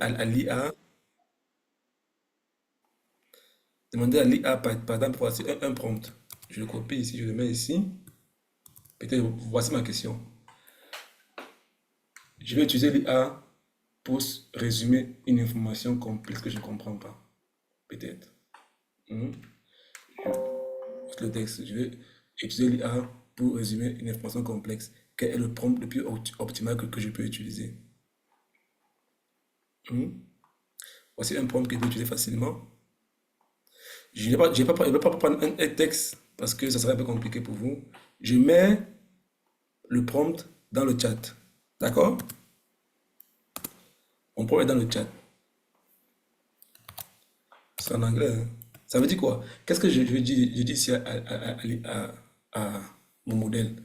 à l'IA, demander à l'IA, par exemple, voici un prompt. Je le copie ici, je le mets ici. Peut-être, voici ma question. Je vais utiliser l'IA pour résumer une information complexe que je ne comprends pas. Peut-être. Hmm. Le texte, je vais utiliser l'IA pour résumer une information complexe. Quel est le prompt le plus optimal que je peux utiliser? Hmm. Voici un prompt que je peux utiliser facilement. Je vais pas prendre un texte parce que ça serait un peu compliqué pour vous. Je mets le prompt dans le chat. D'accord? On prompt est dans le chat. C'est en anglais, hein. Ça veut dire quoi? Qu'est-ce que je dis ici à mon modèle?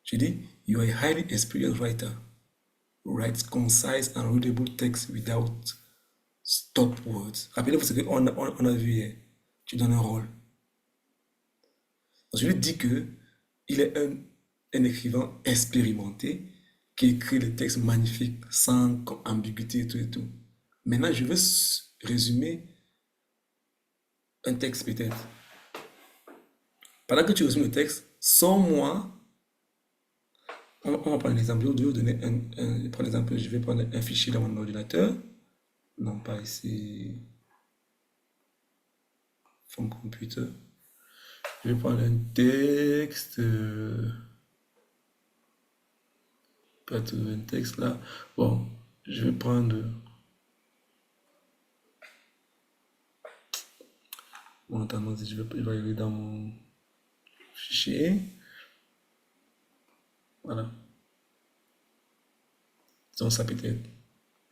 Je dis, you are a highly experienced writer. Write concise and readable text without stop words. Rappelez-vous ce qu'on on a vu hier. Tu donnes un rôle. Donc, je lui dis que il est un écrivain expérimenté qui écrit des textes magnifiques sans ambiguïté et tout et tout. Maintenant, je veux résumer un texte peut-être. Pendant que tu résumes le texte, sans moi, on va prendre un exemple. Je vais vous donner prendre exemple, je vais prendre un fichier dans mon ordinateur. Non, pas ici. From computer. Je vais prendre un texte. Pas trouver un texte là. Bon, je vais prendre. Bon, attends, je vais aller dans mon fichier. Voilà. Donc ça peut-être.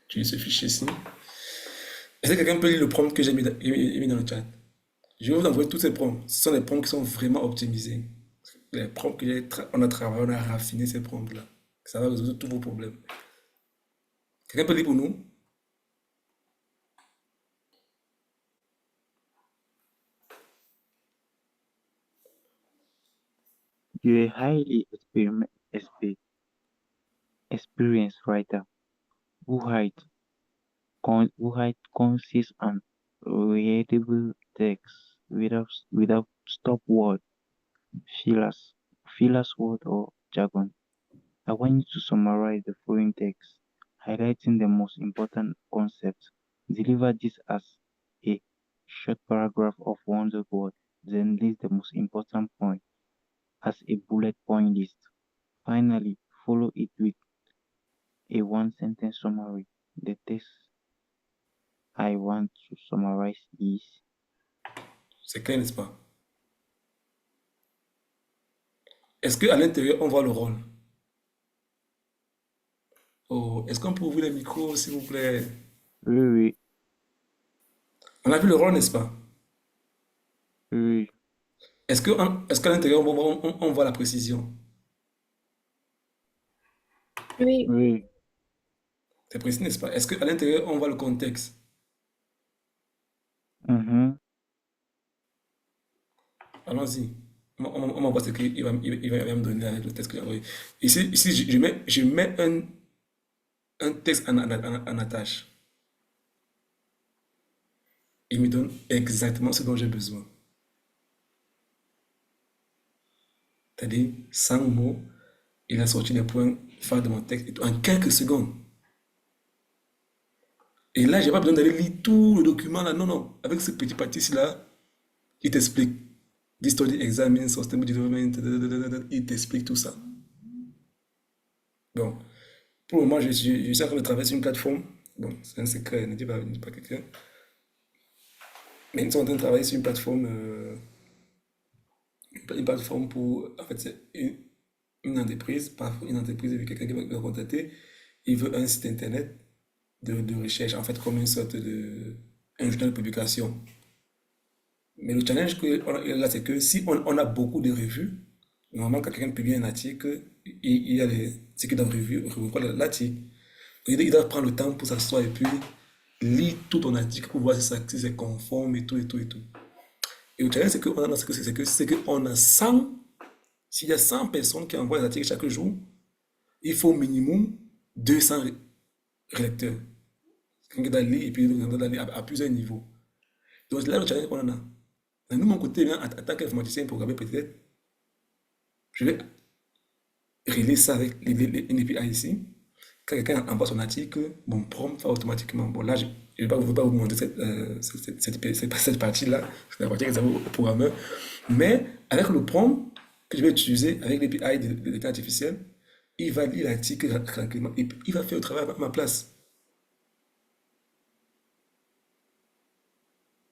Utiliser ce fichier-ci. Est-ce que quelqu'un peut lire le prompt que j'ai mis dans le chat? Je vais vous envoyer tous ces prompts. Ce sont des prompts qui sont vraiment optimisés. Les prompts on a travaillé, on a raffiné ces prompts-là. Ça va résoudre tous vos problèmes. Quelqu'un peut lire pour nous? You're a highly experienced writer who writes concise and readable text without stop word, fillers, fillers word or jargon. I want you to summarize the following text, highlighting the most important concepts. Deliver this as a short paragraph of 100 words, then list the most important point as a bullet point list. Finally, follow it with a one sentence summary. The text I want to summarize is C'est clair, n'est-ce pas? Est-ce qu'à l'intérieur, on voit le rôle? Oh, est-ce qu'on peut ouvrir les micros, s'il vous plaît? oui, oui, On a vu le rôle, n'est-ce pas? oui, Est-ce qu'à l'intérieur, on voit la précision? Oui, oui, C'est précis, n'est-ce pas? Est-ce qu'à l'intérieur, on voit le contexte? mhm, Allons-y. On va voir ce qu'il il va me donner avec le texte que j'ai envoyé. Ici je mets un texte en attache. Il me donne exactement ce dont j'ai besoin. C'est-à-dire, sans mots, il a sorti les points phares de mon texte et tout, en quelques secondes. Et là, j'ai pas besoin d'aller lire tout le document là. Non, non. Avec ce petit parti-là, il t'explique. This study examines sustainable development. Il t'explique tout ça. Bon, pour le moment, je suis en train de travailler sur une plateforme. Bon, c'est un secret, ne dis pas à quelqu'un. Mais ils sont en train de travailler sur une plateforme pour. En fait, c'est une entreprise, pas une entreprise, il y a quelqu'un qui va me contacter. Il veut un site internet de recherche, en fait, comme une sorte de. Un journal de publication. Mais le challenge que là, c'est que si on a beaucoup de revues, normalement, quand quelqu'un publie un article, il y a ceux qui doivent revoir l'article. Il doit prendre le temps pour s'asseoir et puis lire tout ton article pour voir si c'est conforme et tout et tout et tout. Et le challenge, c'est qu'on a, c'est qu'on a 100, s'il y a 100 personnes qui envoient des articles chaque jour, il faut au minimum 200 rédacteurs. quelqu'un doit lire et puis quelqu'un doit lire à plusieurs niveaux. Donc c'est là le challenge qu'on en a. Mais nous, mon côté, bien, en tant qu'informaticien programmeur, peut-être, je vais relier ça avec une API ici. Quand quelqu'un envoie son article, mon prompt va automatiquement. Bon, là, je ne veux pas vous montrer cette partie-là, c'est la partie réservée au programmeur. Mais avec le prompt que je vais utiliser avec l'API de l'intelligence artificielle, il va lire l'article tranquillement et puis il va faire le travail à ma place.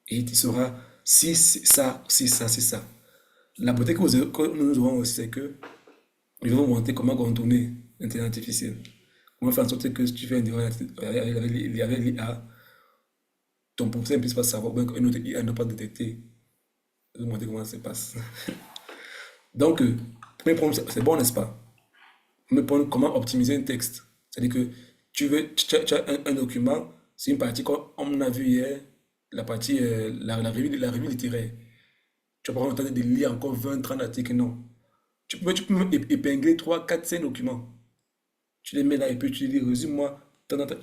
Et il saura si c'est ça, si ça, si ça. La beauté que nous aurons aussi, c'est que je vais vous montrer comment contourner l'intelligence artificielle. Comment faire en sorte que si tu fais une erreur avec l'IA, ton professeur ne puisse pas savoir, bien qu'une autre IA ne peut pas détecter. Je vais vous montrer comment ça se passe. Donc, premier point, c'est bon, n'est-ce pas? Premier point, comment optimiser un texte. C'est-à-dire que tu as un document, c'est une partie comme on a vu hier, la partie, la revue littéraire. Tu vas pas avoir le temps de lire encore 20, 30 articles, non. Tu peux même épingler 3, 4, 5 documents. Tu les mets là et puis tu dis, résume-moi,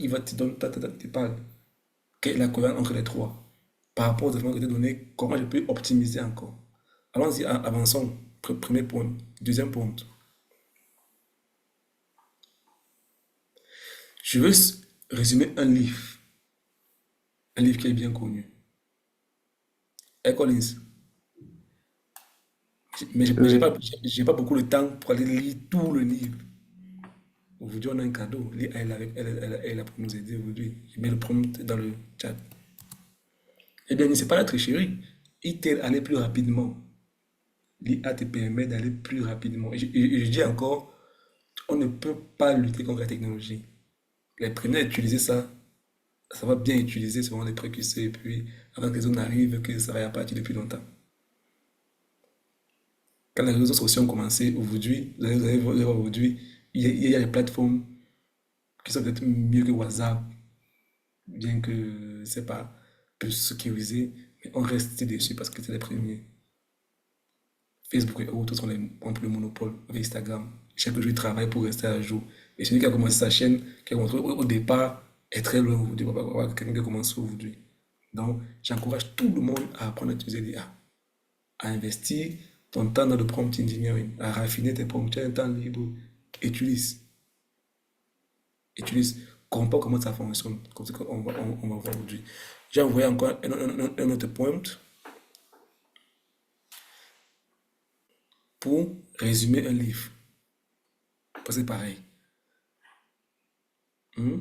il va te donner, te parle. Quelle est la cohérence entre les trois? Par rapport aux éléments que je t'ai donnés, comment je peux optimiser encore? Allons-y, avançons. Premier point. Deuxième point. Je veux résumer un livre. Un livre qui est bien connu. Hey Collins. Mais Oui, j'ai pas beaucoup de temps pour aller lire tout le livre. Aujourd'hui, on a un cadeau. Elle est là pour nous aider aujourd'hui. Je mets le prompt dans le chat. Eh bien, c'est pas la tricherie. Il t'aide à aller plus rapidement. L'IA te permet d'aller plus rapidement. Et je dis encore, on ne peut pas lutter contre la technologie. Les premiers à utiliser ça, ça va bien utiliser, c'est vraiment les précurseurs. Et puis, avant que les autres n'arrivent, que ça va y partir depuis longtemps. Quand les réseaux sociaux ont commencé aujourd'hui, vous allez voir aujourd'hui, il y a des plateformes qui sont peut-être mieux que WhatsApp, bien que c'est pas plus sécurisé, mais on reste dessus parce que c'est les premiers. Facebook et autres ont pris le monopole avec Instagram. Chaque jour, ils travaillent pour rester à jour. Et celui qui a commencé sa chaîne, qui a commencé au départ, est très loin aujourd'hui. On va voir quelqu'un qui commence aujourd'hui. Donc, j'encourage tout le monde à apprendre à utiliser l'IA, à investir ton temps dans le prompt engineering, à raffiner tes prompts. Tu as un temps libre, utilise. Utilise. Comprends comment ça fonctionne. Comme ça on va voir aujourd'hui. J'ai envoyé encore un autre prompt pour résumer un livre. C'est pareil. Hmm?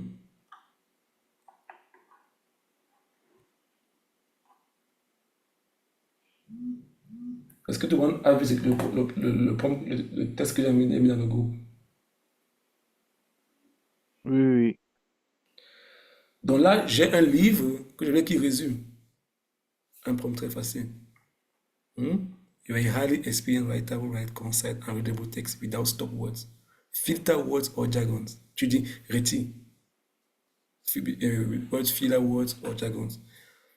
Est-ce que tout le monde a vu le test que j'ai mis dans le groupe? oui, oui. Donc là, j'ai un livre que je veux qui résume. Un prompt très facile. Hmm? You are a highly experienced writer who write concise and readable text without stop words, filter words or jargons. Tu dis, retire words, filler words or jargons.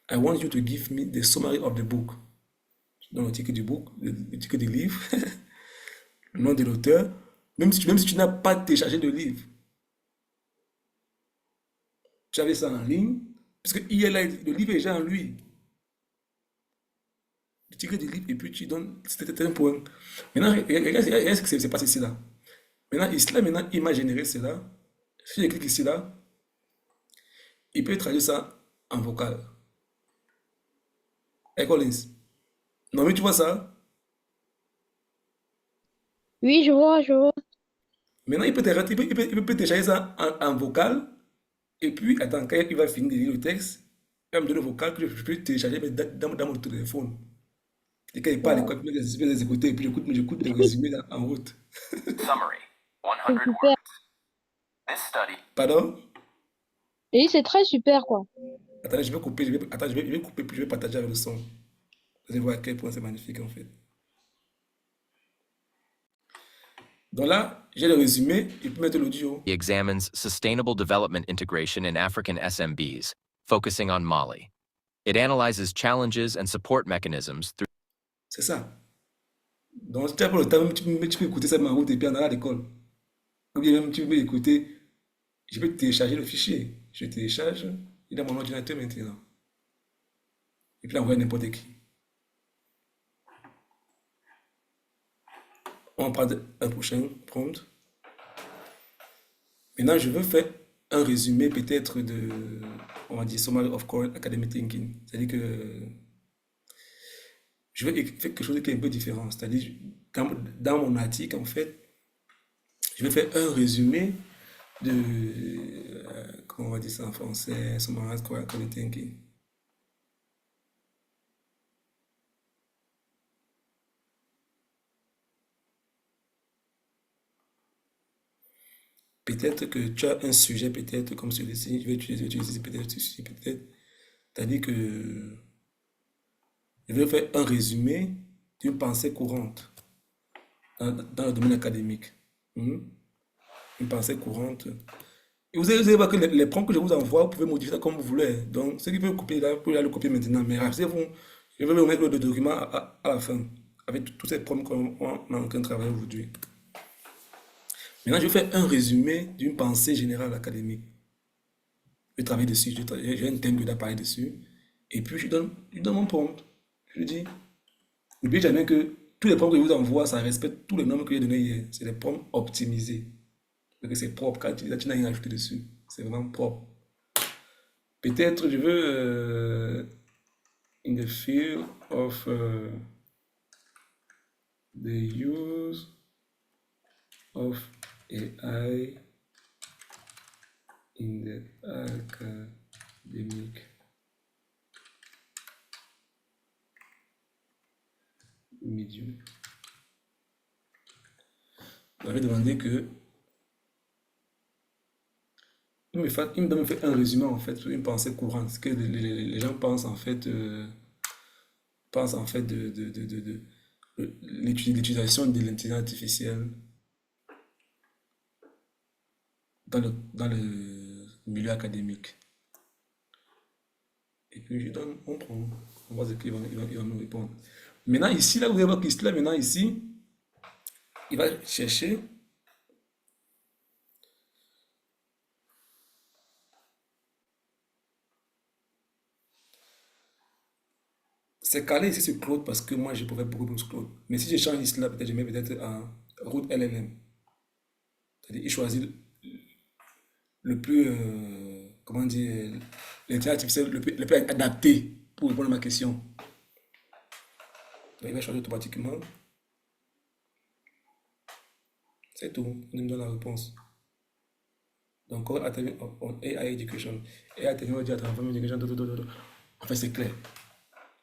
I want you to give me the summary of the book. Dans le titre du book, le titre du livre, le nom de l'auteur, même si tu n'as pas téléchargé de livre, tu avais ça en ligne, parce que il est là, le livre est déjà en lui. Le titre du livre, et puis tu donnes, c'était un point. Maintenant, regarde ce qui s'est passé ici là. Maintenant, ici là, maintenant, il m'a généré cela. Si je clique ici là, il peut traduire ça en vocal. Hey Collins, non mais tu vois ça? Oui, je vois. Maintenant, il peut télécharger ça en vocal. Et puis, attends, quand il va finir de lire le texte, il va me donner le vocal que je peux télécharger mais dans mon téléphone. Et quand il parle, Wow. quoi, je vais les écouter, et puis j'écoute les résumés en route. Summary, C'est 100 super. words. This study. Pardon? Et c'est très super, quoi. Attendez, je vais couper, attends, je vais couper, puis je vais partager avec le son. Vous allez voir à quel point c'est magnifique en fait. Donc là, j'ai le résumé, il peut mettre l'audio. Examines sustainable development integration in African SMBs, focusing on Mali. It analyzes challenges and support mechanisms through C'est ça. Donc, si tu n'as pas le temps, tu peux écouter ça en route et puis en allant à l'école. Ou bien même tu peux écouter, je peux télécharger le fichier. Je télécharge, Il est dans mon ordinateur maintenant. Et puis l'envoyer à n'importe qui. On prend un prochain prompt. Maintenant, je veux faire un résumé peut-être de, on va dire, Summary of Core Academic Thinking. C'est-à-dire que je veux faire quelque chose qui est un peu différent. C'est-à-dire, dans mon article, en fait, je vais faire un résumé de, comment on va dire ça en français, Summary of Core Academic Thinking. Peut-être que tu as un sujet, peut-être comme celui-ci, je vais utiliser peut-être ceci, peut-être. C'est-à-dire que je vais faire un résumé d'une pensée courante dans le domaine académique. Mhm. Une pensée courante. Et vous allez voir que les prompts que je vous envoie, vous pouvez modifier ça comme vous voulez. Donc, ceux qui veulent copier là, vous pouvez aller le copier maintenant. Mais rassurez-vous, je vais vous mettre le document à la fin, avec tous ces prompts qu'on est en train de travailler aujourd'hui. Maintenant, je vais faire un résumé d'une pensée générale académique. Je vais travailler dessus, j'ai un thème que je dois parler dessus. Et puis, je donne mon prompt. Je dis, n'oubliez jamais que tous les prompts que je vous envoie, ça respecte tous les normes que j'ai donnés hier. C'est des prompts optimisés. Donc, c'est propre. Quand tu n'as rien ajouté dessus, c'est vraiment propre. Peut-être, je veux, in the field of the use of AI in the academic medium. Je m'avais demandé que il me donne un résumé en fait, une pensée courante, ce que les gens pensent en fait, de l'utilisation de l'intelligence artificielle dans le milieu académique. Et puis je donne, on prend, on voit ce qu'il va, il va nous répondre. Maintenant ici, là, vous allez voir qu'ici, là, maintenant ici, il va chercher. C'est calé ici sur Claude parce que moi je pourrais beaucoup plus Claude. Mais si je change ici là, peut-être je mets peut-être en route LLM. C'est-à-dire il choisit le plus, comment dire, l'intelligence artificielle le plus adapté pour répondre à ma question. Donc il va choisir automatiquement. C'est tout. Il me donne la réponse. Donc, on AI Education. AI Technology, Transforming Education. En fait, c'est clair.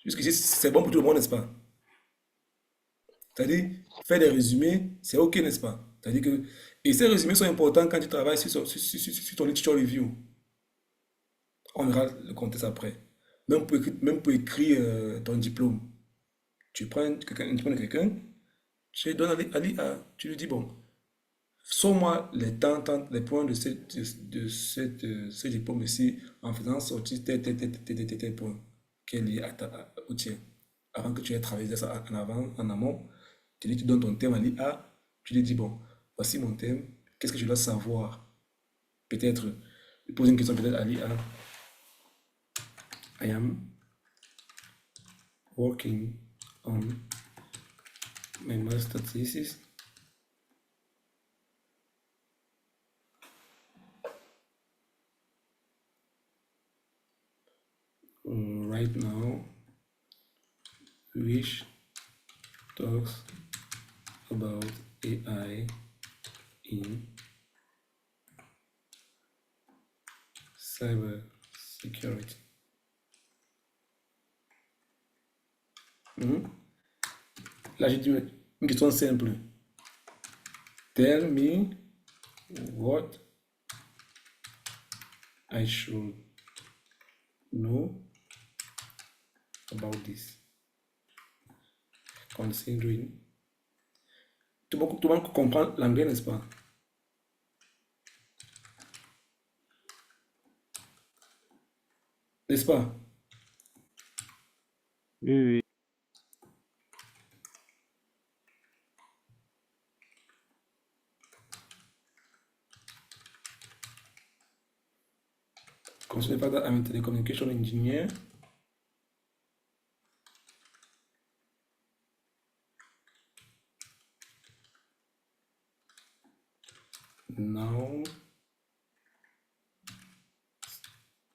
Jusqu'ici, c'est bon pour tout le monde, n'est-ce pas? C'est-à-dire, faire des résumés, c'est OK, n'est-ce pas? C'est-à-dire que, et ces résumés sont importants quand tu travailles sur ton literature review. On verra le contexte après. Même pour écrire ton diplôme. Tu prends quelqu'un, tu donnes à l'IA, tu lui dis, bon, sors-moi les les points de ce diplôme ici en faisant sortir tel point qui est lié au tien. Avant que tu aies travaillé ça en amont, tu donnes ton thème à l'IA, tu lui dis, bon, voici mon thème, qu'est-ce que je dois savoir? Peut-être, poser une question peut-être à l'IA. I am working on my master thesis. Right now, which talks about AI in cyber security. Là, j'ai dit une question simple. Tell me what I should know about this. Considering. Tout le monde comprend l'anglais, n'est-ce pas? N'est-ce pas? Oui, oui. Continuez Data and Telecommunication Engineer. Now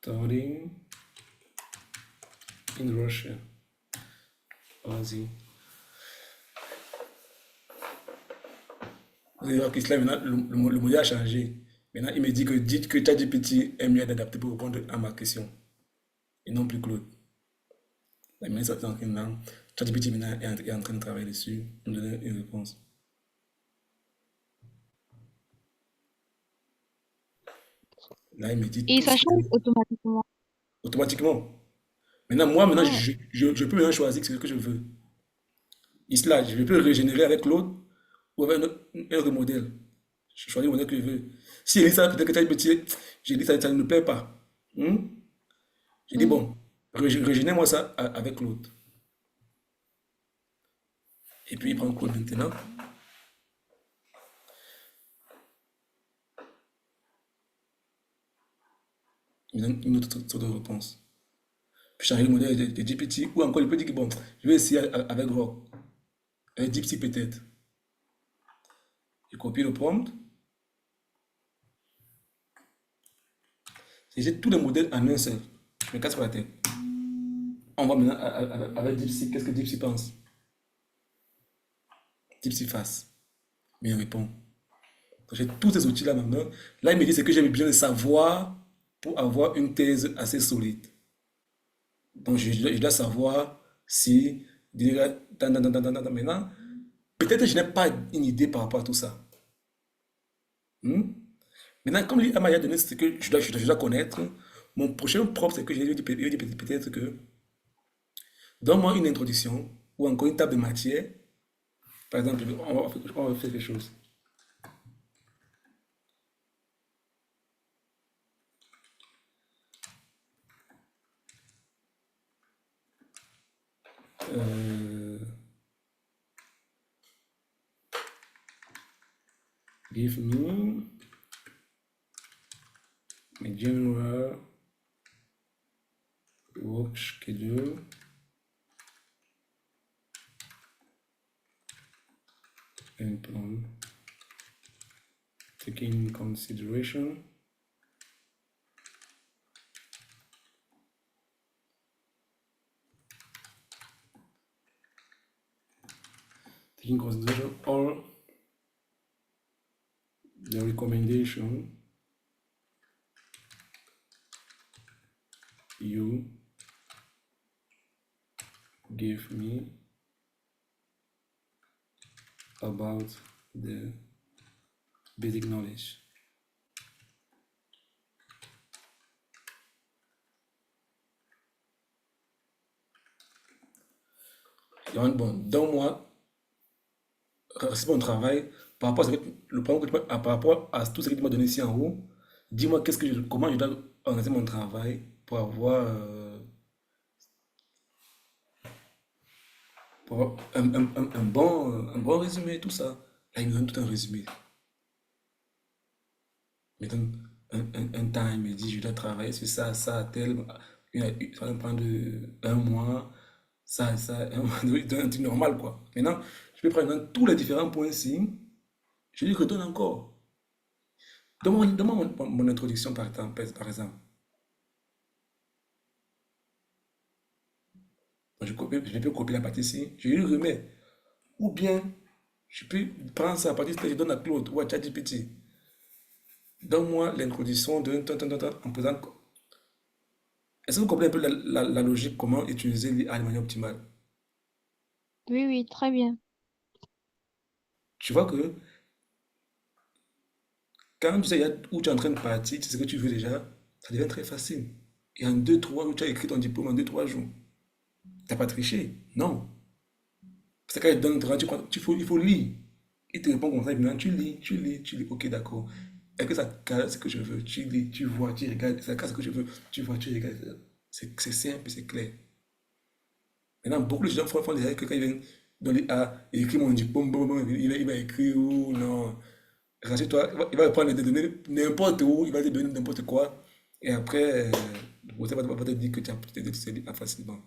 studying in Russia. Vas-y. Vous allez voir qu'Islam, maintenant, le modèle a changé. Maintenant, il me dit que dites que ChatGPT est mieux adapté pour répondre à ma question. Et non plus Claude. Là, maintenant, ça, ChatGPT maintenant est en train de travailler dessus, nous donner une réponse. Là, il me dit Et tout ça ce change que... automatiquement. automatiquement. Maintenant, Ah, je peux maintenant choisir ce que je veux. Islam, je peux régénérer avec l'autre ou avec un autre modèle. Je choisis le modèle que je veux. Si Elisa, peut-être que ChatGPT, j'ai dit ça ne me plaît pas. Hmm? J'ai dit, hmm. bon, régénère-moi ça avec l'autre. Et puis, il prend Claude maintenant. Il me donne une autre sorte de réponse. Puis changer le modèle de GPT, ou encore il peut dire que bon, je vais essayer avec Rock, avec DeepSeek peut-être. Je copie le prompt, et j'ai tous les modèles en un seul. Je me casse pas la tête. On va maintenant avec DeepSeek, qu'est-ce que DeepSeek pense? DeepSeek face. Mais il répond. Donc j'ai tous ces outils-là maintenant. Là, il me dit ce que j'ai besoin de savoir pour avoir une thèse assez solide. Donc je dois savoir si maintenant, peut-être que je n'ai pas une idée par rapport à tout ça. Hmm? Maintenant, comme l'IA m'a donné ce que je dois connaître, mon prochain propre, c'est que je lui dis peut-être que donne-moi une introduction ou encore une table de matière. Par exemple, on va faire quelque chose. Euh, give me a general work schedule and plan taking in consideration all the recommendation you give me about the basic knowledge. Donc, bon, donne-moi, c'est mon travail, par rapport à le problème que par rapport à tout ce que tu m'as donné ici en haut, dis-moi comment je dois organiser mon travail pour avoir un bon résumé, tout ça. Là, il me donne tout un résumé. Il me donne un temps, il me dit, je dois travailler sur ça, ça, tel, ça va me prendre un mois, ça, un mois, un truc normal, quoi. Maintenant, je peux prendre maintenant tous les différents points ici, je lui redonne encore. Donne-moi mon introduction par exemple. Je peux copier la partie ici, je lui remets. Ou bien, je peux prendre sa partie, je donne à Claude ou à ChatGPT. Donne-moi l'introduction en présent. Est-ce que vous comprenez un peu la logique, comment utiliser l'IA de manière optimale? Oui, oui, très bien. Tu vois que quand tu sais où tu es en train de partir, tu sais ce que tu veux déjà, ça devient très facile. Et en 2-3 jours, tu as écrit ton diplôme en 2-3 jours. Tu n'as pas triché. Non. C'est quand il te donne, il faut lire. Il te répond comme ça, et maintenant tu lis. Ok, d'accord. Est-ce que ça cadre ce que je veux? Tu lis, tu vois, tu regardes. Ça cadre ce que je veux. Tu vois, tu regardes. C'est simple, c'est clair. Maintenant, beaucoup de gens font des que quand ils viennent dans les A, il écrit mon diplôme, il va écrire ou non. Rassure-toi, il va prendre des données n'importe où, il va te donner n'importe quoi. Et après, Le professeur va te dire que tu sais l'IA facilement.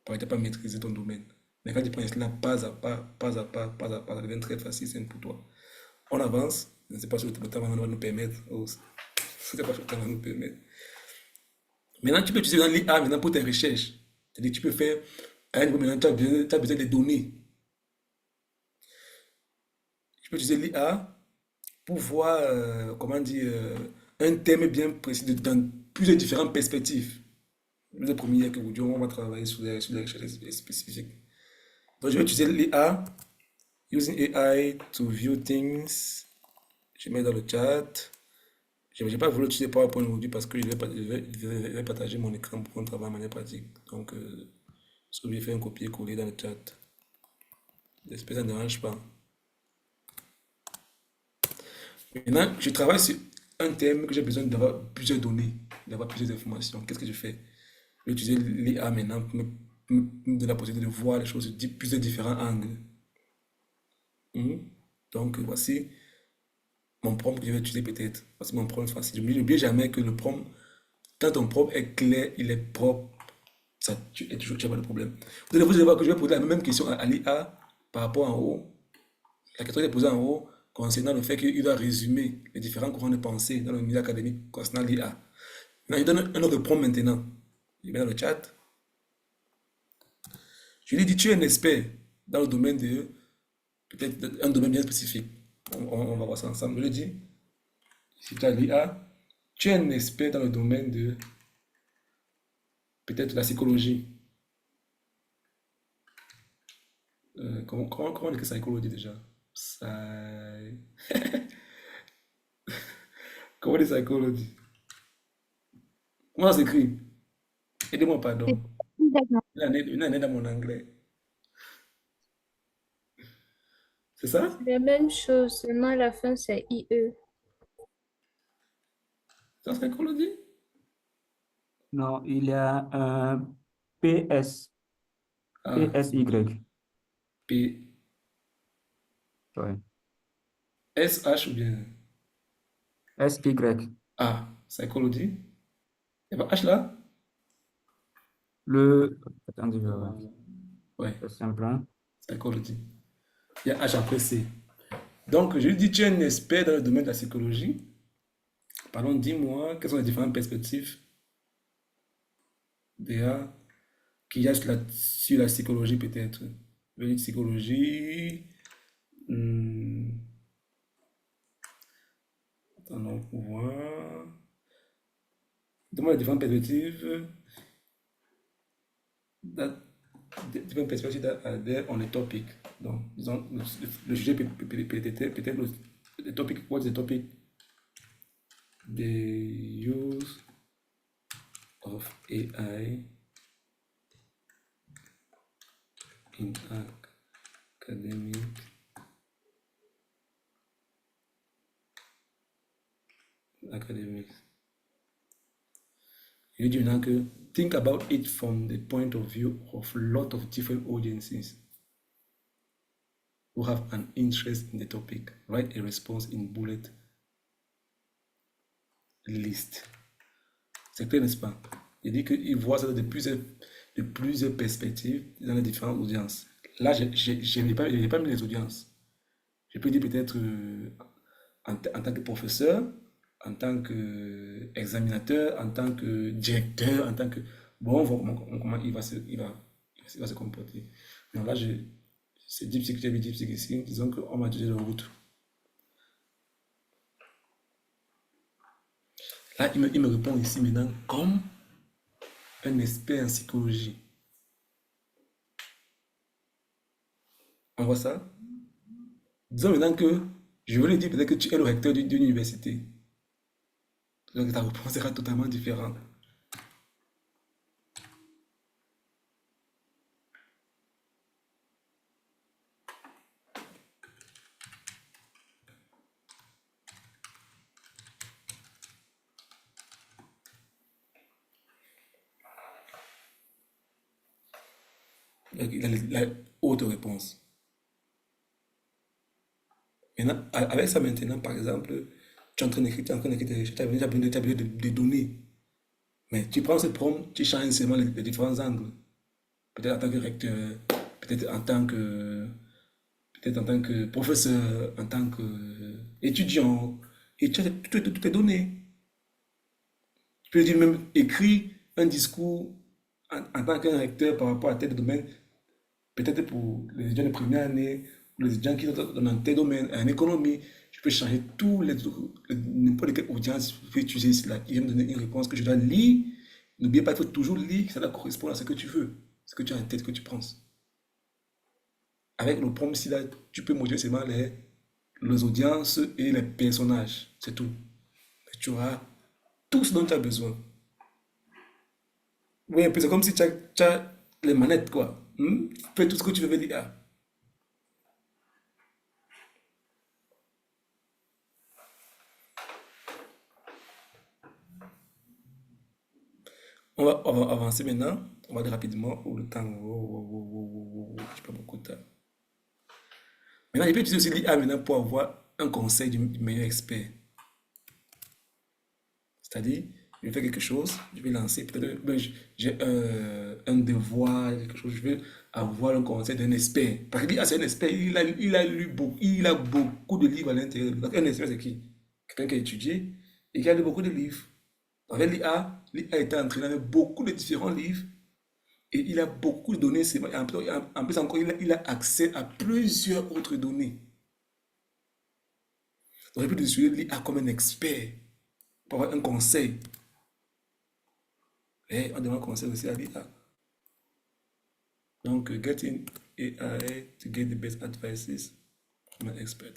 Parce que tu n'as pas maîtrisé ton domaine. Mais quand tu prends cela pas à pas, pas à pas, pas à pas, ça devient très facile, simple pour toi. On avance, je ne sais pas si le temps va nous permettre. Oh, je ne sais pas si le temps va nous permettre. Maintenant, tu peux utiliser l'IA maintenant pour tes recherches. C'est-à-dire que tu peux faire, à un niveau maintenant, tu as besoin de données. Tu peux utiliser l'IA pour voir, comment dire, un thème bien précis dans plusieurs différentes perspectives. Le premier que aujourd'hui, on va travailler sur les recherches spécifiques. Donc, je vais utiliser l'IA, using AI to view things. Je mets dans le chat. Je n'ai pas voulu utiliser PowerPoint aujourd'hui parce que je vais partager mon écran pour qu'on travaille de manière pratique. Donc, je vais faire un copier-coller dans le chat. J'espère que ça ne dérange pas. Maintenant, je travaille sur un thème que j'ai besoin d'avoir plusieurs données, d'avoir plusieurs informations. Qu'est-ce que je fais? Je vais utiliser l'IA maintenant pour me donner la possibilité de voir les choses de plusieurs différents angles. Donc, voici mon prompt que je vais utiliser peut-être. Voici mon prompt facile. N'oublie jamais que le prompt, quand ton prompt est clair, il est propre, ça, tu n'as pas de problème. Vous allez voir que je vais poser la même question à l'IA par rapport en haut. La question est posée en haut concernant le fait qu'il doit résumer les différents courants de pensée dans le milieu académique concernant l'IA. Maintenant, je donne un autre prompt maintenant. Je mets dans le chat. Je lui dis, tu es un expert dans le domaine de, peut-être un domaine bien spécifique. On va voir ça ensemble. Je lui dis, si tu as l'IA, tu es un expert dans le domaine de, peut-être la psychologie. Comment on dit que psychologie déjà? Comment on dit psychologie? Comment ça s'écrit? Aidez-moi, pardon. D'accord. Une année dans mon anglais. C'est ça? C'est la même chose, seulement à la fin, c'est IE. C'est ça psychologie? Non, il y a un PS, Ah, PSY. P, Ouais. SH ou bien SY. A, psychologie. Il y a pas H là? Attendez, je vais voir. Ouais, C'est simple, hein? psychologie. Il y a H après C. Donc, je lui dis, tu es un expert dans le domaine de la psychologie. Pardon, dis-moi, quelles sont les différentes perspectives déjà qu'il y a sur la psychologie peut-être. Je vais dire psychologie. Attendons pour voir. Donne-moi les différentes perspectives. Différentes perspectives there on the topic. Donc, disons, le sujet peut-être le topic. What's the topic? The use of AI in academics. Je dis maintenant que think about it from the point of view of a lot of different audiences who have an interest in the topic. Write a response in bullet list. C'est clair, n'est-ce pas? Il dit qu'il voit ça de plusieurs perspectives dans les différentes audiences. Là, je n'ai pas mis les audiences. Je peux dire peut-être en tant que professeur, en tant qu'examinateur, en tant que directeur, en tant que... Bon, on voit comment il va se comporter. Donc là, c'est DeepSeek, j'avais DeepSeek ici, disons qu'on m'a utilisé le route. Là, il me répond ici maintenant comme un expert en psychologie. On voit ça? Disons maintenant que je veux lui dire peut-être que tu es le recteur d'une université. Donc ta réponse sera totalement différente. Donc, il a la haute réponse. Maintenant, avec ça maintenant, par exemple, tu es en train d'écrire tes recherches, tu as besoin de données. Mais tu prends ce prompt, tu changes seulement les différents angles. Peut-être en tant que recteur, peut-être en tant que, peut-être en tant que professeur, en tant qu'étudiant. Et tu as toutes tes données. Tu peux dire même écrit un discours en tant qu'un recteur par rapport à tel domaine, peut-être pour les étudiants de première année, ou les étudiants qui sont dans tel domaine, en économie. Je peux changer n'importe quelle audience, je peux utiliser cela. Il va me donner une réponse que je dois lire. N'oubliez pas, il faut toujours lire, ça doit correspondre à ce que tu veux, ce que tu as en tête, ce que tu penses. Avec le prompt ici, là, tu peux moduler seulement les audiences et les personnages. C'est tout. Et tu auras tout ce dont tu as besoin. Oui, un peu, c'est comme si tu as les manettes, quoi. Fais tout ce que tu veux avec l'IA. On va avancer maintenant. On va aller rapidement. Ou le temps. Je pas beaucoup de temps. Maintenant, je peux utiliser aussi l'IA maintenant pour avoir un conseil du meilleur expert. C'est-à-dire, je vais faire quelque chose, je vais lancer, peut-être j'ai un devoir, quelque chose, je vais avoir un conseil d'un expert. Parce que l'IA, c'est un expert, il a lu beaucoup, il a beaucoup de livres à l'intérieur. Donc, un expert, c'est qui? Quelqu'un qui a étudié et qui a lu beaucoup de livres. Avec l'IA été entraîné avec beaucoup de différents livres et il a beaucoup de données. En plus encore, il a accès à plusieurs autres données. Donc, je peux utiliser l'IA comme un expert pour avoir un conseil. Et on demande un conseil aussi à l'IA. Donc, get in AI to get the best advices from an expert.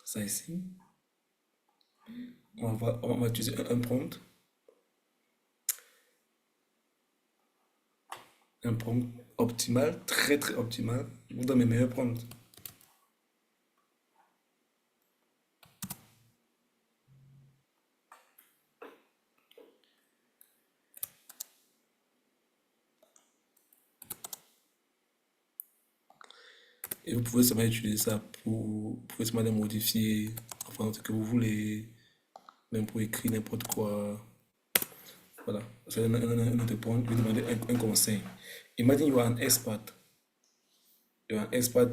Ça ici. On va utiliser un prompt. Un prompt optimal, très très optimal. Je vous donne mes meilleurs prompts. Et vous pouvez seulement utiliser ça vous pouvez seulement les modifier, enfin ce que vous voulez, même pour écrire n'importe quoi. Voilà, c'est un autre point, je vais demander un conseil. Imagine you are an expert. You are un expert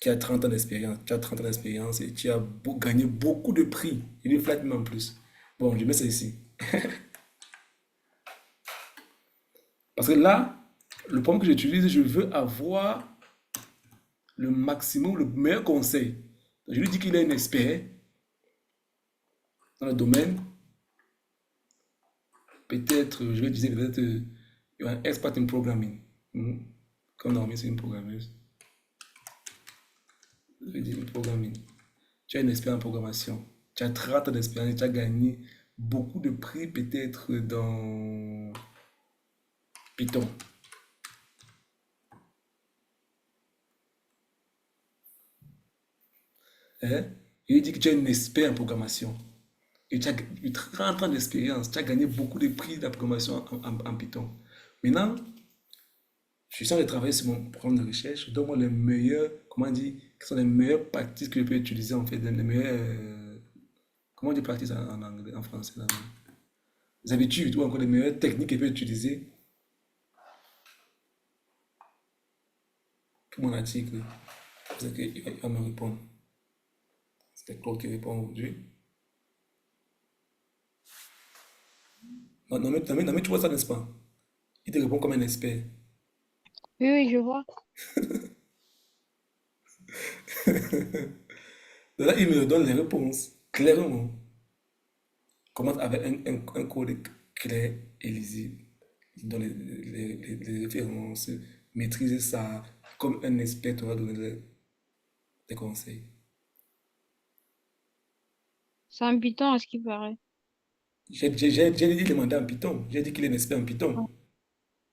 qui a 30 ans d'expérience. Tu as 30 ans d'expérience et tu as gagné beaucoup de prix. Il est flatte même en plus. Bon, je mets ça ici. Parce que là, le point que j'utilise, je veux avoir le maximum, le meilleur conseil. Donc, je lui dis qu'il est un expert dans le domaine. Peut-être, je vais utiliser peut-être un expert in programming. Comme normalement, c'est une programmeuse. Je vais dire programming. Tu es un expert en programmation. Tu as 30 ans d'expérience et tu as gagné beaucoup de prix peut-être dans Python. Hein? Il dit que tu es un expert en programmation. Et tu as eu 30 ans d'expérience. Tu as gagné beaucoup de prix de la programmation en Python. Maintenant, je suis en train de travailler sur mon programme de recherche. Donne-moi les meilleurs, comment on dit, quelles sont les meilleures pratiques que je peux utiliser en fait, les meilleures, comment on dit practice en anglais, en français, là, les habitudes ou encore les meilleures techniques que je peux utiliser pour mon article. C'est qu'il va me répondre. C'est Claude qui répond aujourd'hui. Non, mais tu vois ça, n'est-ce pas? Il te répond comme un expert. Oui, oui, je vois. Donc là, il me donne les réponses clairement. Commence avec un code clair et lisible. Il donne les références, maîtriser ça. Comme un expert, tu vas donner des conseils. C'est un Python à ce qui paraît. J'ai demandé en Python. J'ai dit qu'il est un expert en Python.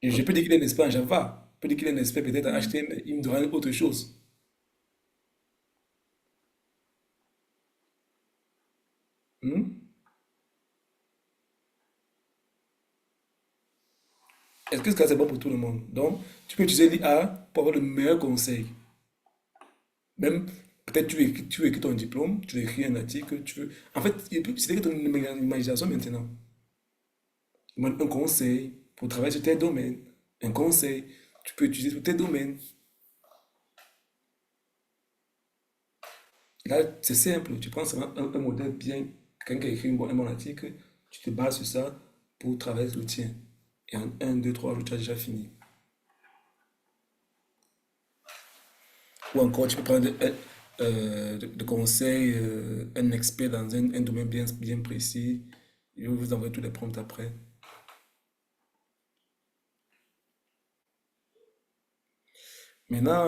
Et je peux dire qu'il est un expert en Java. Je peux dire qu'il est un expert peut-être en HTML. Il me donnera autre chose. Hmm? Est-ce que ça c'est bon pour tout le monde? Donc, tu peux utiliser l'IA pour avoir le meilleur conseil. Même Peut-être tu veux écrire ton diplôme, tu veux écrire un article, tu veux. En fait, c'est ton imagination maintenant. Un conseil pour travailler sur tes domaines. Un conseil, tu peux utiliser sur tes domaines. Là, c'est simple. Tu prends seulement un modèle bien, quelqu'un qui a écrit un bon article, tu te bases sur ça pour travailler sur le tien. Et en 1, 2, 3 jours, tu as déjà fini. Ou encore, tu peux prendre de conseils, un expert dans un domaine bien précis. Je vais vous envoyer tous les prompts après. Maintenant,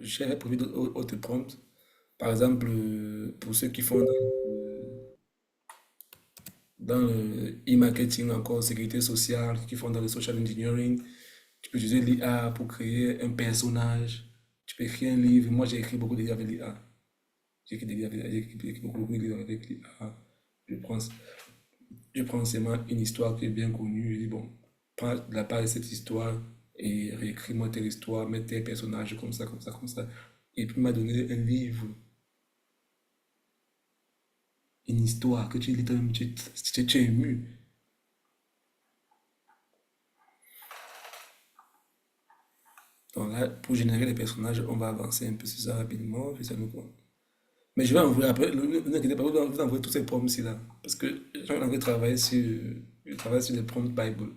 j'ai prévu d'autres prompts. Par exemple, pour ceux qui font dans le e-marketing, encore sécurité sociale, qui font dans le social engineering, tu peux utiliser l'IA pour créer un personnage. Tu peux écrire un livre. Moi, j'ai écrit beaucoup de livres avec l'IA. J'ai écrit beaucoup de livres avec l'IA. Je prends, je prends seulement une histoire qui est bien connue. Je dis, bon, prends la part de cette histoire et réécris-moi telle histoire, mets tes personnages comme ça, comme ça, comme ça. Et puis, il m'a donné un livre, une histoire que tu lis toi-même, tu es ému. Donc là, pour générer les personnages, on va avancer un peu sur ça rapidement, puis ça nous prend. Mais je vais envoyer après, ne vous inquiétez pas, vous envoyer tous ces prompts là. Parce que j'ai envie de travailler je travaille sur les prompts Bible.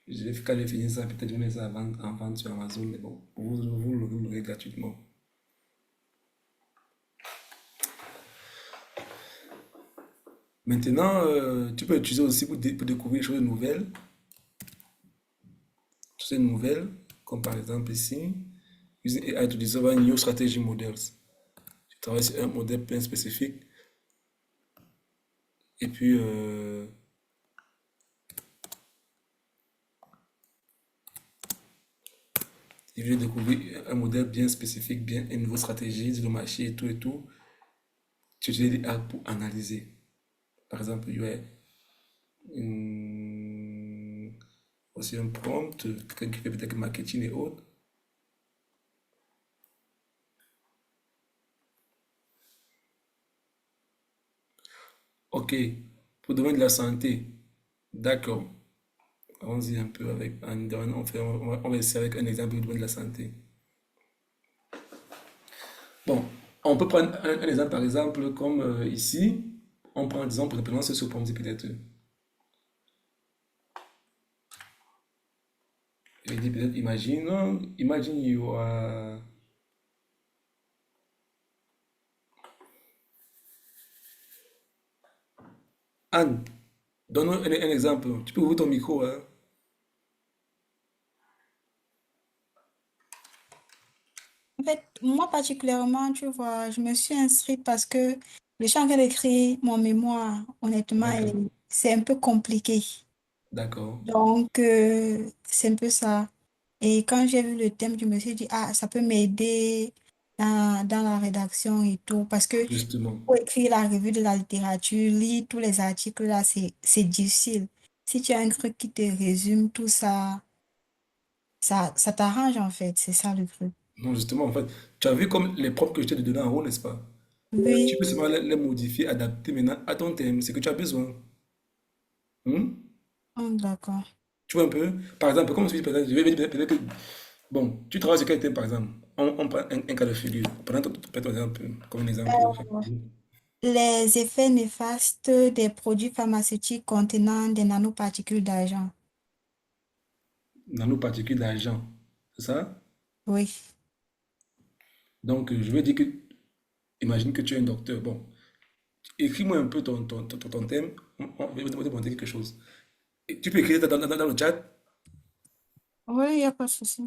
Quand je vais finir ça, peut-être je vais mettre ça en vente sur Amazon, mais bon, vous l'aurez gratuitement. Maintenant, tu peux utiliser aussi pour découvrir des choses nouvelles. Toutes ces nouvelles, comme par exemple ici, using AI to discover new strategy models. Je travaille sur un modèle bien spécifique. Et puis, je vais découvrir un modèle bien spécifique, bien une nouvelle stratégie sur le marché et tout et tout. Tu utilises l'IA pour analyser. Par exemple, il y a aussi un prompt, quelqu'un qui fait peut-être marketing et autres. Ok, pour le domaine de la santé, d'accord. Allons-y un peu avec on va essayer avec un exemple du domaine de la santé. Bon, on peut prendre un exemple par exemple comme ici, on prend disons pour la ce prompt peut-être. Je dis peut-être imagine you are Anne, donne-nous un exemple. Tu peux ouvrir ton micro, hein? En fait, moi particulièrement, tu vois, je me suis inscrite parce que je suis en train d'écrire mon mémoire, honnêtement, et D'accord, c'est un peu compliqué. d'accord, Donc, c'est un peu ça. Et quand j'ai vu le thème, je me suis dit, ah, ça peut m'aider dans la rédaction et tout. Parce que justement. pour écrire la revue de la littérature, lire tous les articles là, c'est difficile. Si tu as un truc qui te résume tout ça, ça t'arrange en fait. C'est ça le truc. Non, justement, en fait, tu as vu comme les propres que je t'ai donné en haut, n'est-ce pas? Tu Oui, peux seulement les modifier, adapter maintenant à ton thème, ce que tu as besoin. Hmm? oh, d'accord. Tu vois un peu? Par exemple, comme je dis, par exemple, je vais dire peut-être que, bon, tu travailles sur quel thème, par exemple? On prend un cas de figure. Prenons ton exemple, comme un exemple. Les effets néfastes des produits pharmaceutiques contenant des nanoparticules d'argent. Nanoparticules d'argent. C'est ça? Oui. Donc, je vais dire que, imagine que tu es un docteur. Bon, écris-moi un peu ton thème. On va te demander quelque chose. Et tu peux écrire ça dans le chat. Oui, il n'y a pas de souci.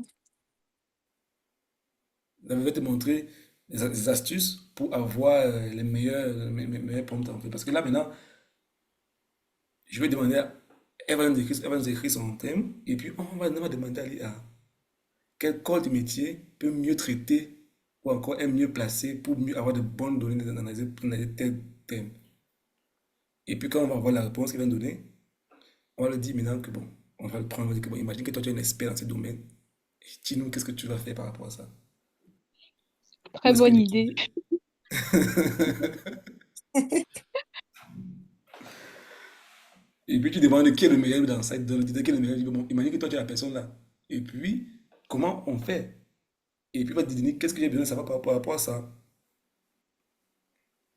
Je vais te montrer des astuces pour avoir les meilleurs prompts en fait. Parce que là, maintenant, je vais demander elle va nous écrire son thème. Et puis, on va demander à l'IA quel corps de métier peut mieux traiter ou encore est mieux placé pour mieux avoir de bonnes données d'analyser pour analyser tel thème. Et puis, quand on va avoir la réponse qu'il va nous donner, on va lui dire maintenant que bon, on va le prendre, on va dire que bon, imagine que toi tu es un expert dans ce domaine. Dis-nous qu'est-ce que tu vas faire par rapport à ça. Très est-ce qu'il bonne est idée. utilisé? Et puis tu demandes qui est le meilleur dans ça, dans le titre, qui est le meilleur. Bon, imagine que toi tu es la personne là. Et puis, comment on fait? Et puis il va te dire qu'est-ce que j'ai besoin de savoir par rapport à ça.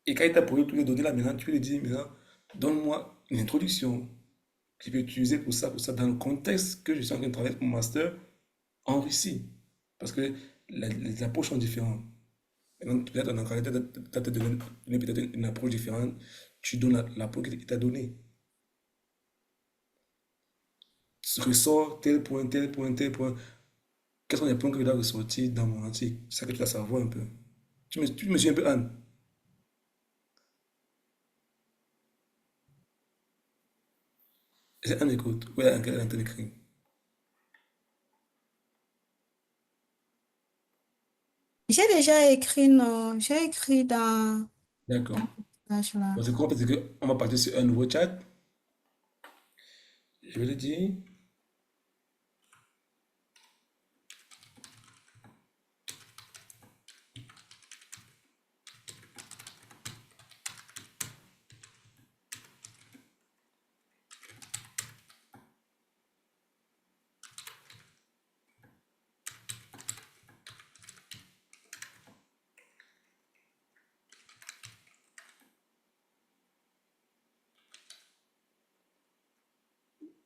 Et quand il t'a posé toutes les données là, maintenant, tu lui dis, maintenant, donne-moi une introduction que je peux utiliser pour ça, dans le contexte que je suis en train de travailler mon master en Russie. Parce que les approches sont différentes. Maintenant, peut-être en anglais, tu as donné peut-être une approche différente. Tu donnes l'approche qu'il t'a donnée. Ressort tel point, tel point, tel point. Quels sont les points que je dois ressortir dans mon article? C'est ça que tu dois savoir un peu. Tu me suis un peu, Anne. C'est Anne, écoute. Oui, Anne, elle est en train d'écrire. J'ai déjà écrit, non, j'ai écrit D'accord. dans la page là. Parce que quoi, parce que on va partir sur un nouveau chat. Je vais le dire.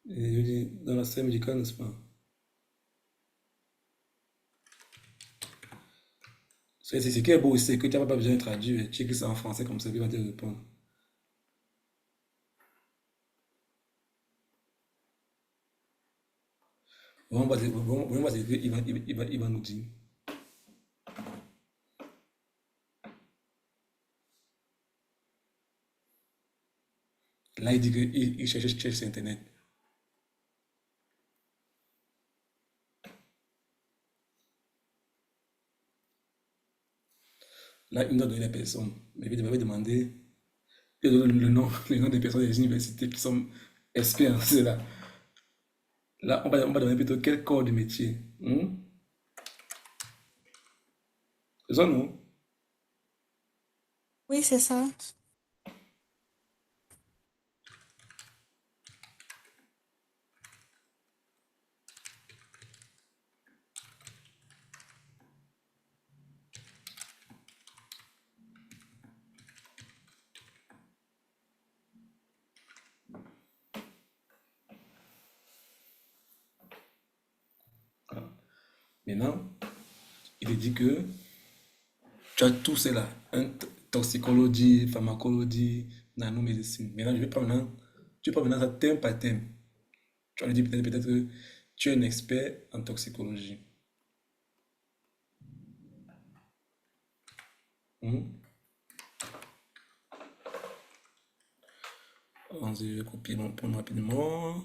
Et je dis, dans la scène médicale, n'est-ce pas? C'est ce qui est beau aussi, c'est que tu n'as pas besoin de traduire. Tu écris ça en français comme ça, il va te répondre. Bon, on va écrire, il va nous dire. Là, il dit qu'il cherche sur Internet. Là, il nous a donné les personnes. Mais il m'avait demandé le nom des personnes des universités qui sont experts en cela. Là, on va demander plutôt quel corps de métier. C'est ça, non? Oui, c'est ça. Voilà. Maintenant, il dit que tu as tout cela. Toxicologie, pharmacologie, nanomédecine. Maintenant, tu prends maintenant ça thème par thème. Tu vas lui dire peut-être que tu es un expert en toxicologie. Hmm? Je vais copier mon point rapidement.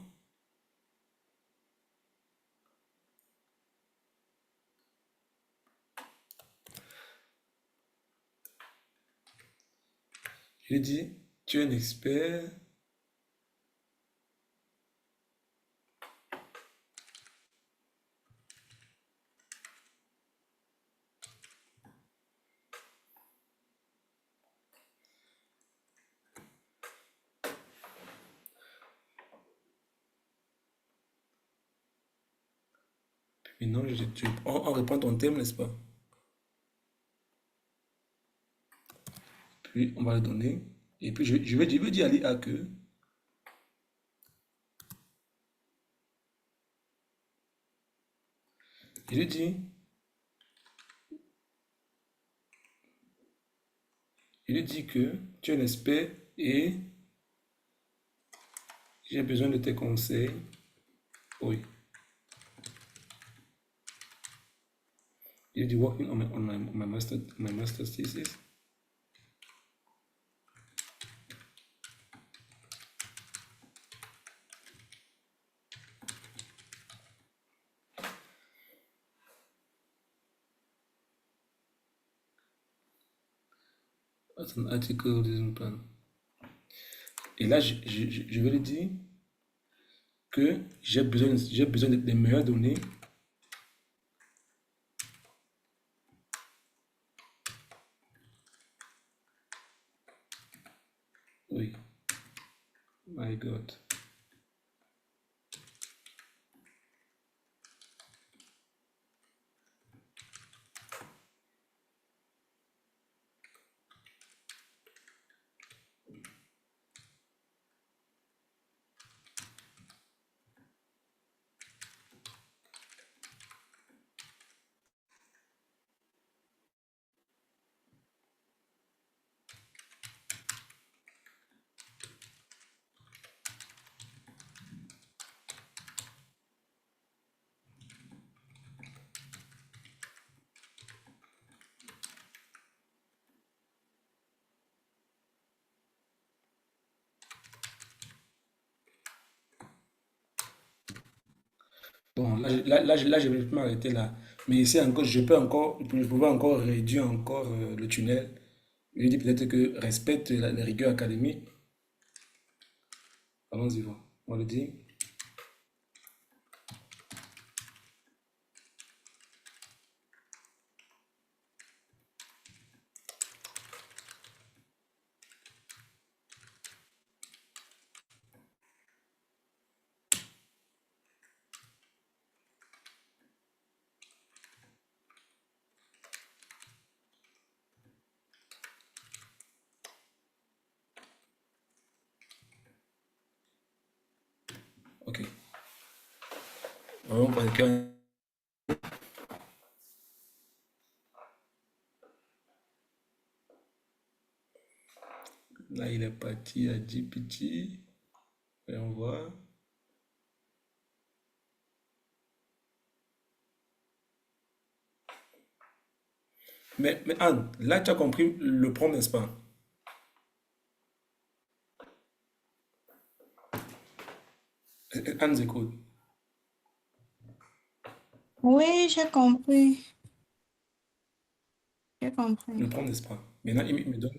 Je lui dis, tu es un expert. Maintenant, on reprend ton thème, n'est-ce pas? Puis, on va le donner. Et puis, je vais dire à l'IA que je lui dis, je lui dis que tu es un expert et j'ai besoin de tes conseils. Oui. Je lui dis working on my master's thesis. As an article design plan. Et là, je vais lui dire que j'ai besoin des meilleures données. Oui. My God. Bon, je vais m'arrêter là. Mais ici encore, je pouvais encore réduire encore le tunnel. Je dis peut-être que respecte les rigueurs académiques. Allons-y voir. On le dit. Ok. On va quelqu'un. Là, il est parti à GPT. Voyons voir. Mais Anne, là, tu as compris le prompt, n'est-ce pas? Anne, écoute. Oui, j'ai compris. J'ai compris. Le prompt, n'est-ce pas? Maintenant, il me donne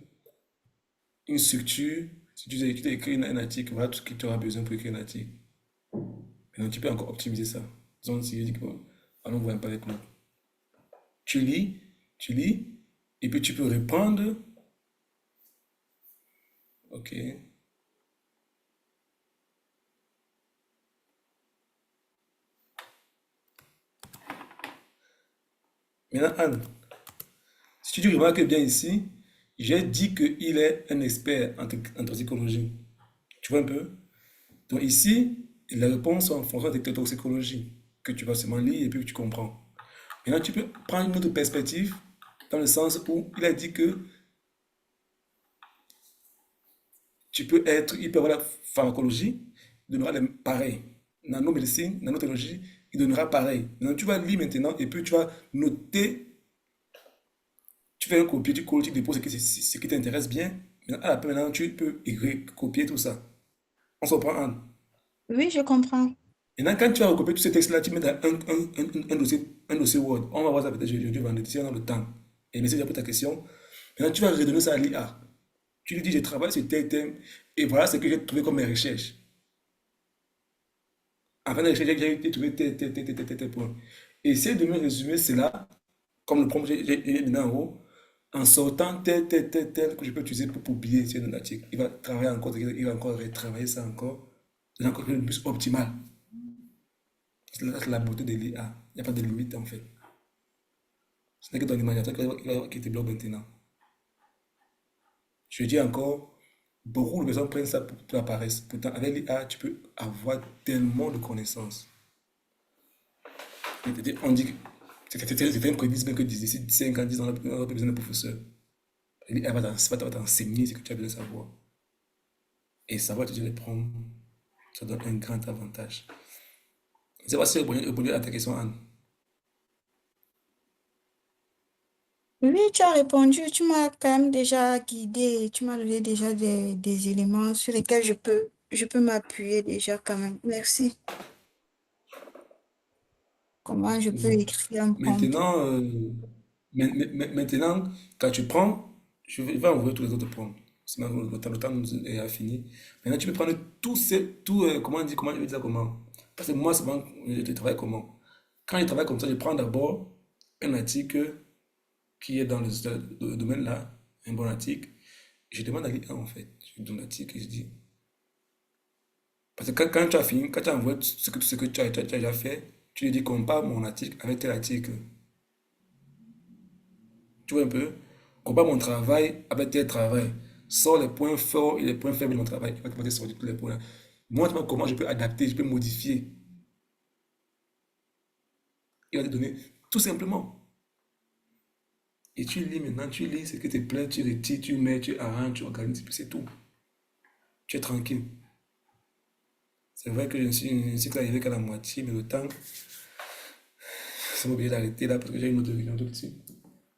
une structure. Si tu dois écrire un article, voilà tout ce que tu auras besoin pour écrire un article. Maintenant, tu peux encore optimiser ça. Disons, si je dis que, allons voir un peu avec nous. Tu lis, et puis tu peux reprendre. Ok. Maintenant, Anne, si tu remarques bien ici, j'ai dit qu'il est un expert en toxicologie. Tu vois un peu? Donc ici, les réponses sont en fonction de ta toxicologie, que tu vas seulement lire et puis que tu comprends. Maintenant, tu peux prendre une autre perspective, dans le sens où il a dit que tu peux être, il peut avoir la pharmacologie, il donnera pareil. Nanomédecine, nanotechnologie, il donnera pareil. Maintenant, tu vas lire maintenant et puis tu vas noter, tu fais un copier, tu colles, tu déposes ce qui t'intéresse bien. Maintenant, à la fin, maintenant, tu peux copier tout ça. On se reprend un. Oui, je comprends. Maintenant, quand tu vas recopier tous ces textes-là, tu mets dans un dossier Word. On va voir ça peut-être jeudi, vendredi, si on a le temps. Et merci déjà pour ta question. Maintenant, tu vas redonner ça à l'IA. Tu lui dis, je travaille sur tel thème, et voilà ce que j'ai trouvé comme mes recherches. En fin de recherche, j'ai trouvé tel point. Essaye de me résumer cela, comme le prompt que j'ai donné en haut, en sortant tel que je peux utiliser pour publier sur un article. Il va travailler encore, il va encore retravailler ça encore, c'est encore quelque chose de plus optimal. C'est la beauté de l'IA. Il n'y a pas de limite en fait. Ce n'est que ton imaginateur qui te bloque maintenant. Je dis encore, beaucoup de personnes prennent ça pour la paresse. Pourtant, avec l'IA, tu peux avoir tellement de connaissances. On dit que certains prédisent bien que d'ici 5 ans, 10 ans, on aura besoin d'un professeur. L'IA va t'enseigner ce que tu as besoin de savoir. Et savoir te les prendre, ça donne un grand avantage. Je ne sais pas si j'ai répondu à ta question, Anne. Oui, tu as répondu, tu m'as quand même déjà guidé, tu m'as donné déjà des éléments sur lesquels je peux m'appuyer déjà quand même. Merci. Comment je peux Bon. écrire un prompt? Maintenant, maintenant, quand tu prends, je vais envoyer tous les autres prompts. Le temps nous est fini. Maintenant, tu peux prendre comment on dit, comment je vais dire ça, comment? Parce que moi, souvent, je travaille comment? Quand je travaille comme ça, je prends d'abord un article qui est dans le domaine là, un bon article. Je demande à l'IA en fait. Je donne l'article et je dis. Parce que quand tu as fini, quand tu as envoyé ce que tu as déjà fait, tu lui dis compare mon article avec tel article. Tu vois un peu? Compare mon travail avec tel travail. Sors les points forts et les points faibles de mon travail. Il va te sortir tous les points. Montre-moi comment je peux adapter, je peux modifier. Il va te donner tout simplement. Et tu lis maintenant, tu lis ce qui te plaît, tu retires, tu mets, tu arranges, tu organises, et puis c'est tout. Tu es tranquille. C'est vrai que je ne suis arrivé qu'à la moitié, mais le temps, c'est obligé d'arrêter là parce que j'ai une autre réunion tout de suite.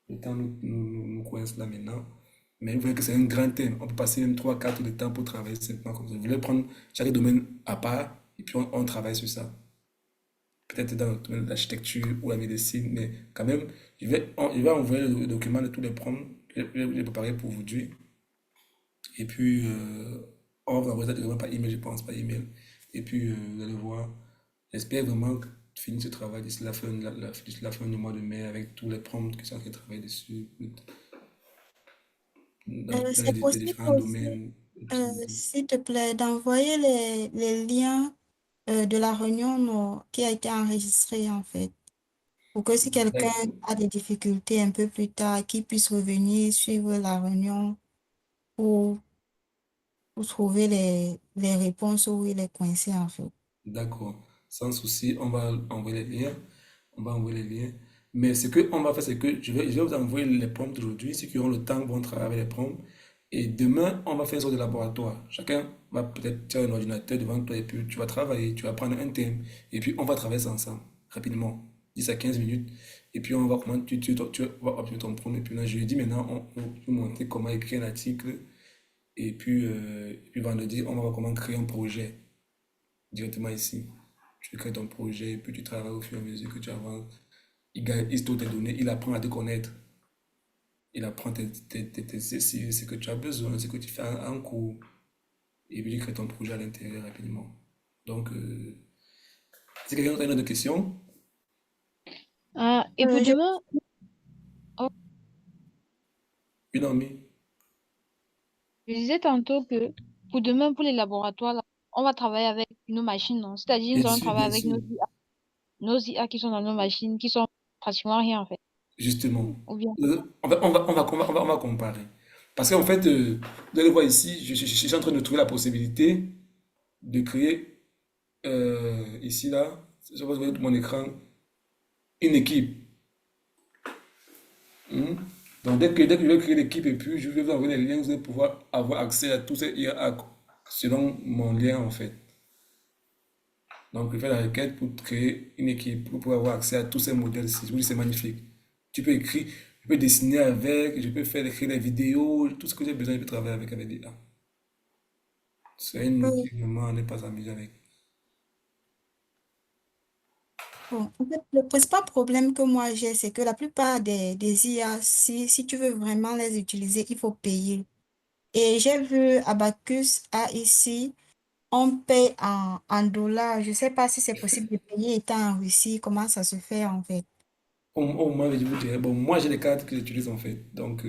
Le temps nous coince là maintenant. Mais vous voyez que c'est un grand thème. On peut passer même 3 4 de temps pour travailler simplement comme ça. Je voulais prendre chaque domaine à part et puis on travaille sur ça. Peut-être dans le domaine de l'architecture ou la médecine, mais quand même, je vais envoyer le document de tous les prompts que j'ai préparé pour aujourd'hui. Et puis, on va envoyer ça directement par email, je pense, par email. Et puis, vous allez voir. J'espère vraiment finir ce travail d'ici d'ici la fin du mois de mai avec tous les prompts qui sont en train de travailler dessus, dans C'est les possible différents aussi, domaines. s'il te plaît, d'envoyer les liens de la réunion qui a été enregistrée en fait, pour que si quelqu'un D'accord. a des difficultés un peu plus tard, qu'il puisse revenir suivre la réunion pour, pour trouver les réponses où il est coincé en fait. D'accord. Sans souci, on va envoyer les liens. On va envoyer les liens. Mais ce qu'on va faire, c'est que je vais vous envoyer les prompts aujourd'hui. Ceux qui auront le temps vont travailler avec les prompts. Et demain, on va faire une sorte de laboratoire. Chacun va peut-être faire un ordinateur devant toi et puis tu vas travailler, tu vas prendre un thème. Et puis on va travailler ça ensemble, rapidement, 10 à 15 minutes. Et puis on va voir comment tu vas obtenir ton prompt. Et puis là, je lui dis maintenant, on va vous montrer comment écrire un article. Et puis vendredi, on va voir comment créer un projet directement ici. Tu crées ton projet, et puis tu travailles au fur et à mesure que tu avances. Il store tes données, il apprend à te connaître. Il apprend ce que tu as besoin, ce que tu fais en cours. Et puis tu crées ton projet à l'intérieur rapidement. Donc, si quelqu'un a une autre question, Et pour Je- demain, oh, une amie. je disais tantôt que pour demain, pour les laboratoires, là, on va travailler avec nos machines, non? C'est-à-dire, nous Bien allons sûr, travailler bien avec sûr. nos IA qui sont dans nos machines, qui sont pratiquement rien, en fait. Justement. Ou bien, On va comparer. Parce qu'en fait, vous allez voir ici, je suis en train de trouver la possibilité de créer, ici, là, je vais vous voyez mon écran, une équipe. Hmm. Donc, dès que je vais créer l'équipe et puis je vais vous envoyer les liens, vous allez pouvoir avoir accès à tous ces IA selon mon lien en fait. Donc, je fais la requête pour créer une équipe, pour pouvoir avoir accès à tous ces modèles-ci. Je vous dis, c'est magnifique. Tu peux écrire, je peux dessiner avec, je peux faire créer des vidéos, tout ce que j'ai besoin, je peux travailler avec des IA. C'est un euh, outil vraiment à ne pas s'amuser avec. Bon, en fait, le principal problème que moi j'ai, c'est que la plupart des IA, si tu veux vraiment les utiliser, il faut payer. Et j'ai vu Abacus a ici, on paye en dollars. Je ne sais pas si c'est possible de payer étant en Russie, comment ça se fait en fait. Au moins, je vous dirais, bon, moi j'ai les cartes que j'utilise en fait. Donc,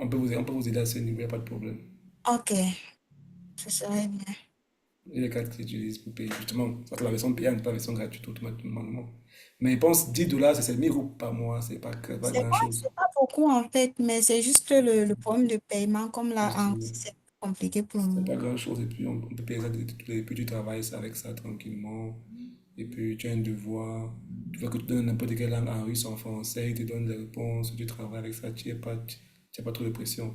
on peut vous aider à ce niveau, il n'y a pas de problème. Ok, ce serait bien. Et les cartes qu'ils utilisent pour payer, justement, parce que la version payante, pas la version gratuite automatiquement. Mais je pense 10 dollars, c'est 1000 roubles par mois, c'est pas grand-chose. C'est pas beaucoup en fait, mais c'est juste le problème de paiement, comme là en Justement, Russie, c'est compliqué pour c'est nous. pas grand-chose. Et puis, on peut payer ça, et puis tu travailles ça avec ça tranquillement. Et puis, tu as un devoir. Tu vois que tu donnes n'importe quelle langue en russe, en français, il te donne des réponses, tu travailles avec ça, tu n'as pas trop de pression.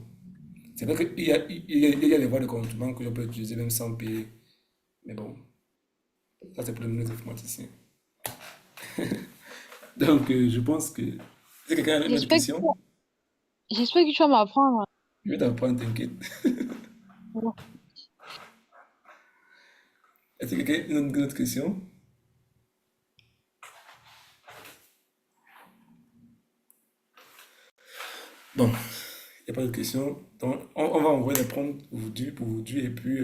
C'est vrai qu'il y a les voies de contournement que l'on peut utiliser même sans payer. Mais bon, ça c'est pour les informaticiens. Donc, je pense que si quelqu'un a une autre j'espère que, question, j'espère que tu vas m'apprendre. je vais t'apprendre, t'inquiète. Est-ce que quelqu'un a une autre question? Bon, il n'y a pas de question. Donc, on va envoyer les prompts pour aujourd'hui et puis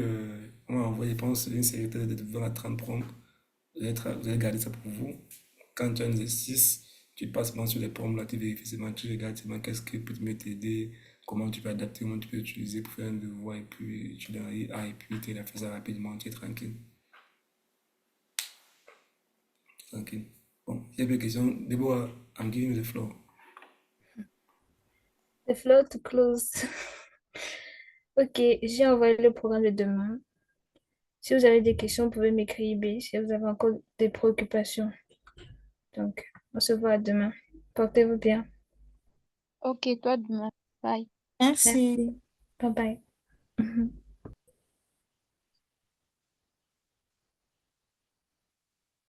on va envoyer, je pense, une série de 20 à 30 prompts. Vous allez garder ça pour vous. Quand tu as un exercice, tu passes sur les prompts là, tu vérifies seulement, tu regardes seulement qu'est-ce qui peut mieux t'aider, comment tu peux adapter, comment tu peux utiliser pour faire un devoir et puis tu leur dis, ah, et puis tu as fait ça rapidement, tu es tranquille. Tranquille. Bon, il y a des questions. Déborah, I'm giving you the floor. The floor to close. Ok, j'ai envoyé le programme de demain. Si vous avez des questions, vous pouvez m'écrire B. Si vous avez encore des préoccupations. Donc, on se voit demain. Portez-vous bien. Ok, toi demain. Bye. Merci. Merci. Bye bye.